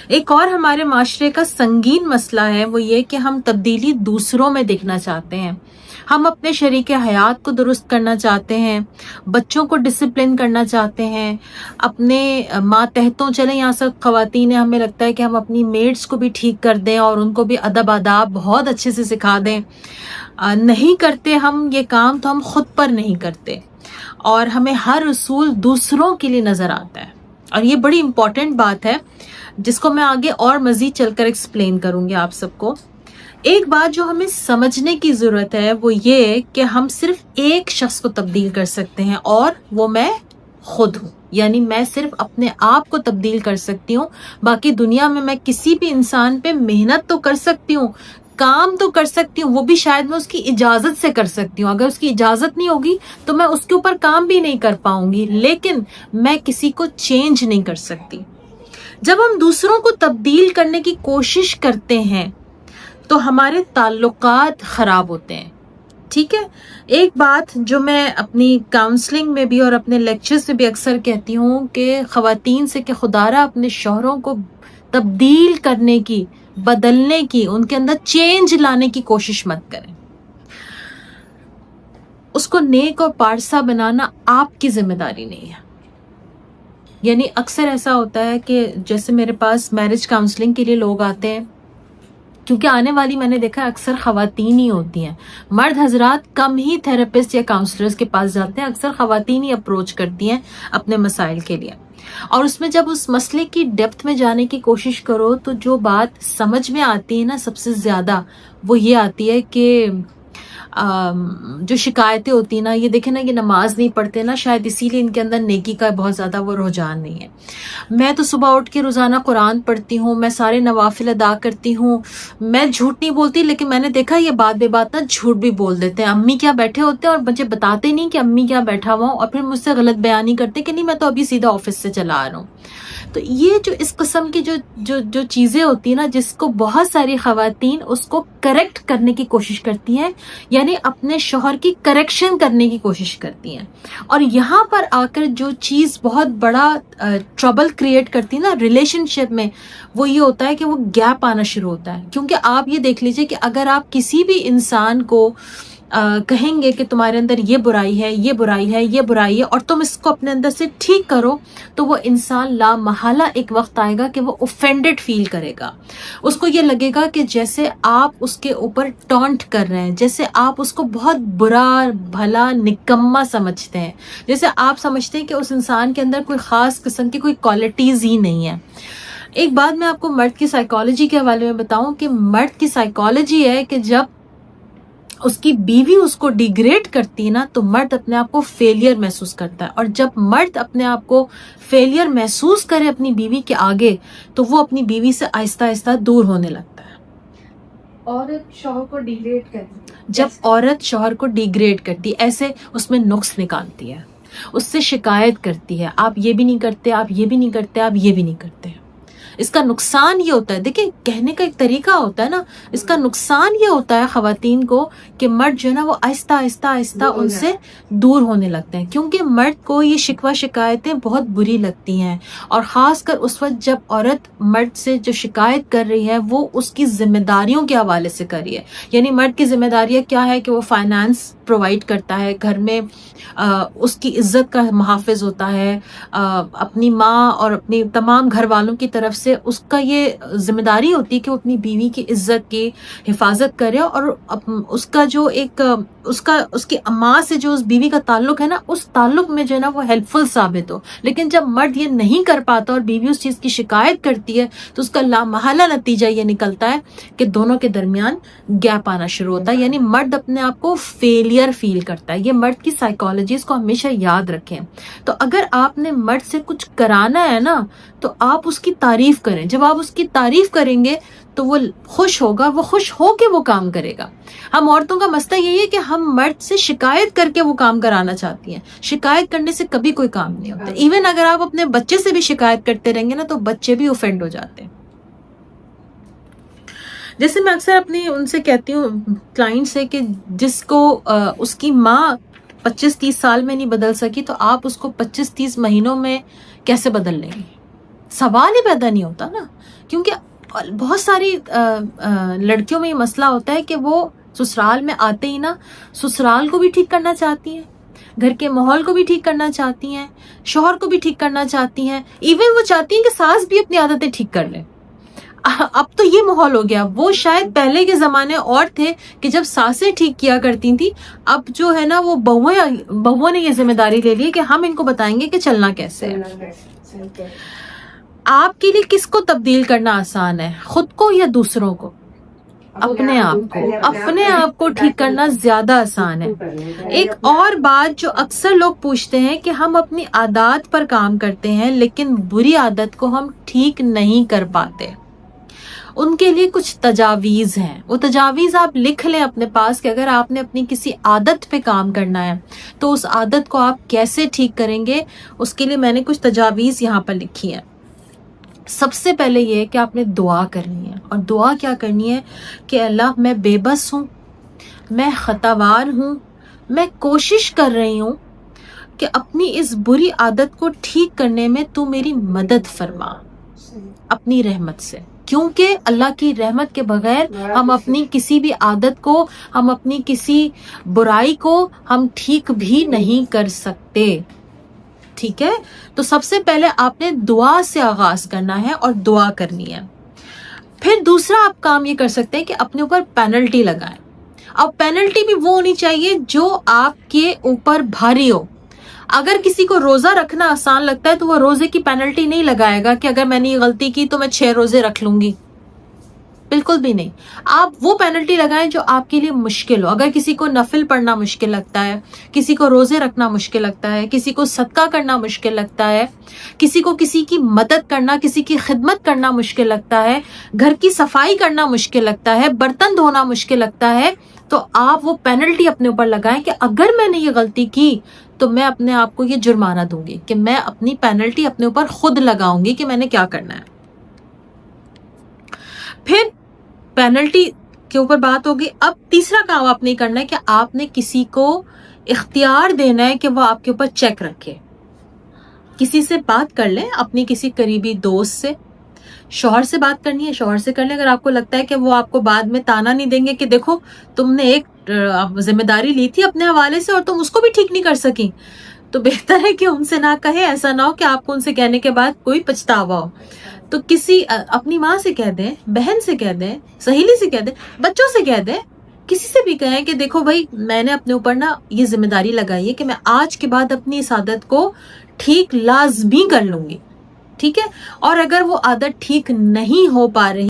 ایک اور ہمارے معاشرے کا سنگین مسئلہ ہے، وہ یہ کہ ہم تبدیلی دوسروں میں دیکھنا چاہتے ہیں. ہم اپنے شریک حیات کو درست کرنا چاہتے ہیں، بچوں کو ڈسپلن کرنا چاہتے ہیں، اپنے ماتحتوں، چلیں یہاں سے خواتین ہیں، ہمیں لگتا ہے کہ ہم اپنی میڈس کو بھی ٹھیک کر دیں اور ان کو بھی ادب آداب بہت اچھے سے سکھا دیں. نہیں کرتے ہم یہ کام تو ہم خود پر نہیں کرتے، اور ہمیں ہر اصول دوسروں کے لیے نظر آتا ہے. اور یہ بڑی امپورٹنٹ بات ہے جس کو میں آگے اور مزید چل کر ایکسپلین کروں گی آپ سب کو. ایک بات جو ہمیں سمجھنے کی ضرورت ہے وہ یہ کہ ہم صرف ایک شخص کو تبدیل کر سکتے ہیں، اور وہ میں خود ہوں. یعنی میں صرف اپنے آپ کو تبدیل کر سکتی ہوں. باقی دنیا میں کسی بھی انسان پہ محنت تو کر سکتی ہوں، کام تو کر سکتی ہوں، وہ بھی شاید میں اس کی اجازت سے کر سکتی ہوں. اگر اس کی اجازت نہیں ہوگی تو میں اس کے اوپر کام بھی نہیں کر پاؤں گی، لیکن میں کسی کو چینج نہیں کر سکتی. جب ہم دوسروں کو تبدیل کرنے کی کوشش کرتے ہیں تو ہمارے تعلقات خراب ہوتے ہیں. ٹھیک ہے، ایک بات جو میں اپنی کاؤنسلنگ میں بھی اور اپنے لیکچر سے بھی اکثر کہتی ہوں کہ خواتین سے کہ خدارہ اپنے شوہروں کو تبدیل کرنے کی، بدلنے کی، ان کے اندر چینج لانے کی کوشش مت کریں. اس کو نیک اور پارسا بنانا آپ کی ذمہ داری نہیں ہے. یعنی اکثر ایسا ہوتا ہے کہ جیسے میرے پاس میرج کاؤنسلنگ کے لیے لوگ آتے ہیں، کیونکہ آنے والی میں نے دیکھا اکثر خواتین ہی ہوتی ہیں. مرد حضرات کم ہی تھراپسٹ یا کاؤنسلرز کے پاس جاتے ہیں، اکثر خواتین ہی اپروچ کرتی ہیں اپنے مسائل کے لیے. اور اس میں جب اس مسئلے کی ڈیپتھ میں جانے کی کوشش کرو تو جو بات سمجھ میں آتی ہے نا سب سے زیادہ، وہ یہ آتی ہے کہ جو شکایتیں ہوتی ہیں نا، یہ دیکھیں نا کہ نماز نہیں پڑھتے نا، شاید اسی لیے ان کے اندر نیکی کا بہت زیادہ وہ رجحان نہیں ہے. میں تو صبح اٹھ کے روزانہ قرآن پڑھتی ہوں، میں سارے نوافل ادا کرتی ہوں، میں جھوٹ نہیں بولتی، لیکن میں نے دیکھا یہ بات بے بات نا جھوٹ بھی بول دیتے ہیں. امی کیا بیٹھے ہوتے ہیں اور مجھے بتاتے نہیں کہ امی کیا بیٹھا ہوا ہوں، اور پھر مجھ سے غلط بیانی کرتے کہ نہیں میں تو ابھی سیدھا آفس سے چلا آ رہا ہوں. تو یہ جو اس قسم کی جو چیزیں ہوتی ہیں نا، جس کو بہت ساری خواتین اس کو کریکٹ کرنے کی کوشش کرتی ہیں، یعنی اپنے شوہر کی کریکشن کرنے کی کوشش کرتی ہیں. اور یہاں پر آ کر جو چیز بہت بڑا ٹربل کریٹ کرتی ہے نا ریلیشن شپ میں، وہ یہ ہوتا ہے کہ وہ گیپ آنا شروع ہوتا ہے. کیونکہ آپ یہ دیکھ لیجئے کہ اگر آپ کسی بھی انسان کو کہیں گے کہ تمہارے اندر یہ برائی ہے، یہ برائی ہے، یہ برائی ہے، اور تم اس کو اپنے اندر سے ٹھیک کرو، تو وہ انسان لا محالہ ایک وقت آئے گا کہ وہ اوفینڈڈ فیل کرے گا. اس کو یہ لگے گا کہ جیسے آپ اس کے اوپر ٹونٹ کر رہے ہیں، جیسے آپ اس کو بہت برا بھلا نکما سمجھتے ہیں، جیسے آپ سمجھتے ہیں کہ اس انسان کے اندر کوئی خاص قسم کی کوئی کوالٹیز ہی نہیں ہے. ایک بات میں آپ کو مرد کی سائیکالوجی کے حوالے میں بتاؤں کہ مرد کی سائیکالوجی ہے کہ جب اس کی بیوی اس کو ڈیگریڈ کرتی ہے نا تو مرد اپنے آپ کو فیلئر محسوس کرتا ہے. اور جب مرد اپنے آپ کو فیلئر محسوس کرے اپنی بیوی کے آگے تو وہ اپنی بیوی سے آہستہ آہستہ دور ہونے لگتا ہے. عورت شوہر کو ڈیگریڈ کرتی، جب عورت شوہر کو ڈیگریڈ کرتی، ایسے اس میں نقص نکالتی ہے، اس سے شکایت کرتی ہے، آپ یہ بھی نہیں کرتے، آپ یہ بھی نہیں کرتے، آپ یہ بھی نہیں کرتے. اس کا نقصان یہ ہوتا ہے، دیکھیں کہنے کا ایک طریقہ ہوتا ہے نا، اس کا نقصان یہ ہوتا ہے خواتین کو کہ مرد جو ہے نا وہ آہستہ آہستہ آہستہ ان سے دور ہونے لگتے ہیں. کیونکہ مرد کو یہ شکوہ شکایتیں بہت بری لگتی ہیں، اور خاص کر اس وقت جب عورت مرد سے جو شکایت کر رہی ہے وہ اس کی ذمہ داریوں کے حوالے سے کر رہی ہے. یعنی مرد کی ذمہ داریاں کیا ہے کہ وہ فائنانس پرووائڈ کرتا ہے، گھر میں اس کی عزت کا محافظ ہوتا ہے، اپنی ماں اور اپنی تمام گھر والوں کی طرف سے اس کا یہ ذمہ داری ہوتی ہے کہ وہ اپنی بیوی کی عزت کی حفاظت کرے، اور اس کا جو ایک اس کی ماں سے جو اس بیوی کا تعلق ہے نا، اس تعلق میں جو ہے نا وہ ہیلپ فل ثابت ہو. لیکن جب مرد یہ نہیں کر پاتا اور بیوی اس چیز کی شکایت کرتی ہے تو اس کا لامحالہ نتیجہ یہ نکلتا ہے کہ دونوں کے درمیان گیپ آنا شروع ہوتا ہے. یعنی مرد اپنے آپ کو فیلئر فیل کرتا ہے. یہ مرد کی سائیکالوجی، اس کو ہمیشہ یاد رکھیں. تو اگر آپ نے مرد سے کچھ کرانا ہے نا تو آپ اس کی تعریف کریں. جب آپ اس کی تعریف کریں گے تو وہ خوش ہوگا، وہ خوش ہو کے وہ کام کرے گا. ہم عورتوں کا مسئلہ یہی ہے کہ ہم مرد سے شکایت کر کے وہ کام کرانا چاہتی ہیں. شکایت کرنے سے کبھی کوئی کام نہیں ہوتا. ایون اگر آپ اپنے بچے سے بھی شکایت کرتے رہیں گے نا تو بچے بھی اوفینڈ ہو جاتے ہیں. جیسے میں اکثر اپنی ان سے کہتی ہوں کلائنٹ سے کہ جس کو اس کی ماں 25-30 سال میں نہیں بدل سکی تو آپ اس کو 25-30 مہینوں میں کیسے بدل لیں گے؟ سوال ہی پیدا نہیں ہوتا نا. کیونکہ بہت ساری لڑکیوں میں یہ مسئلہ ہوتا ہے کہ وہ سسرال میں آتے ہی نا سسرال کو بھی ٹھیک کرنا چاہتی ہیں, گھر کے ماحول کو بھی ٹھیک کرنا چاہتی ہیں, شوہر کو بھی ٹھیک کرنا چاہتی ہیں, ایون وہ چاہتی ہیں کہ ساس بھی اپنی عادتیں ٹھیک کر لے. اب تو یہ ماحول ہو گیا. وہ شاید پہلے کے زمانے اور تھے کہ جب ساسیں ٹھیک کیا کرتی تھیں, اب جو ہے نا وہ بہووں نے یہ ذمہ داری لے لی کہ ہم ان کو بتائیں گے کہ چلنا کیسے ہے. آپ کے لیے کس کو تبدیل کرنا آسان ہے, خود کو یا دوسروں کو؟ اپنے آپ کو. اپنے آپ کو ٹھیک کرنا زیادہ آسان ہے. ایک اور بات جو اکثر لوگ پوچھتے ہیں کہ ہم اپنی عادات پر کام کرتے ہیں لیکن بری عادت کو ہم ٹھیک نہیں کر پاتے. ان کے لیے کچھ تجاویز ہیں. وہ تجاویز آپ لکھ لیں اپنے پاس کہ اگر آپ نے اپنی کسی عادت پہ کام کرنا ہے تو اس عادت کو آپ کیسے ٹھیک کریں گے. اس کے لیے میں نے کچھ تجاویز یہاں پر لکھی ہیں. سب سے پہلے یہ کہ آپ نے دعا کرنی ہے. اور دعا کیا کرنی ہے کہ اللہ میں بے بس ہوں, میں خطاوار ہوں, میں کوشش کر رہی ہوں کہ اپنی اس بری عادت کو ٹھیک کرنے میں تو میری مدد فرما اپنی رحمت سے. کیونکہ اللہ کی رحمت کے بغیر ہم اپنی کسی بھی عادت کو, ہم اپنی کسی برائی کو ہم ٹھیک بھی نہیں کر سکتے. ٹھیک ہے, تو سب سے پہلے آپ نے دعا سے آغاز کرنا ہے اور دعا کرنی ہے. پھر دوسرا آپ کام یہ کر سکتے ہیں کہ اپنے اوپر پینلٹی لگائیں. اب پینلٹی بھی وہ ہونی چاہیے جو آپ کے اوپر بھاری ہو. اگر کسی کو روزہ رکھنا آسان لگتا ہے تو وہ روزے کی پینلٹی نہیں لگائے گا کہ اگر میں نے یہ غلطی کی تو میں 6 روزے رکھ لوں گی. بالکل بھی نہیں. آپ وہ پینلٹی لگائیں جو آپ کے لیے مشکل ہو. اگر کسی کو نفل پڑھنا مشکل لگتا ہے, کسی کو روزے رکھنا مشکل لگتا ہے, کسی کو صدقہ کرنا مشکل لگتا ہے, کسی کو کسی کی مدد کرنا, کسی کی خدمت کرنا مشکل لگتا ہے, گھر کی صفائی کرنا مشکل لگتا ہے, برتن دھونا مشکل لگتا ہے, تو آپ وہ پینلٹی اپنے اوپر لگائیں کہ اگر میں نے یہ غلطی کی تو میں اپنے آپ کو یہ جرمانہ دوں گی, کہ میں اپنی پینلٹی اپنے اوپر خود لگاؤں گی کہ میں نے کیا کرنا ہے. پھر پینلٹی کے اوپر بات ہوگی. اب تیسرا کام آپ نے کرنا ہے کہ آپ نے کسی کو اختیار دینا ہے کہ وہ آپ کے اوپر چیک رکھے. کسی سے بات کر لیں, اپنی کسی قریبی دوست سے, شوہر سے بات کرنی ہے شوہر سے کر لیں. اگر آپ کو لگتا ہے کہ وہ آپ کو بعد میں تانا نہیں دیں گے کہ دیکھو تم نے ایک ذمہ داری لی تھی اپنے حوالے سے اور تم اس کو بھی ٹھیک نہیں کر سکی, تو بہتر ہے کہ ان سے نہ کہیں. ایسا نہ ہو کہ آپ کو ان سے کہنے کے بعد کوئی پچھتاوا ہو. تو کسی اپنی ماں سے کہہ دیں, بہن سے کہہ دیں, سہیلی سے کہہ دیں, بچوں سے کہہ دیں, کسی سے بھی کہیں کہ دیکھو بھائی میں نے اپنے اوپر نا یہ ذمہ داری لگائی ہے کہ میں آج کے بعد اپنی اس عادت کو ٹھیک لازمی کر لوں گی. ٹھیک ہے, اور اگر وہ عادت ٹھیک نہیں ہو پا رہی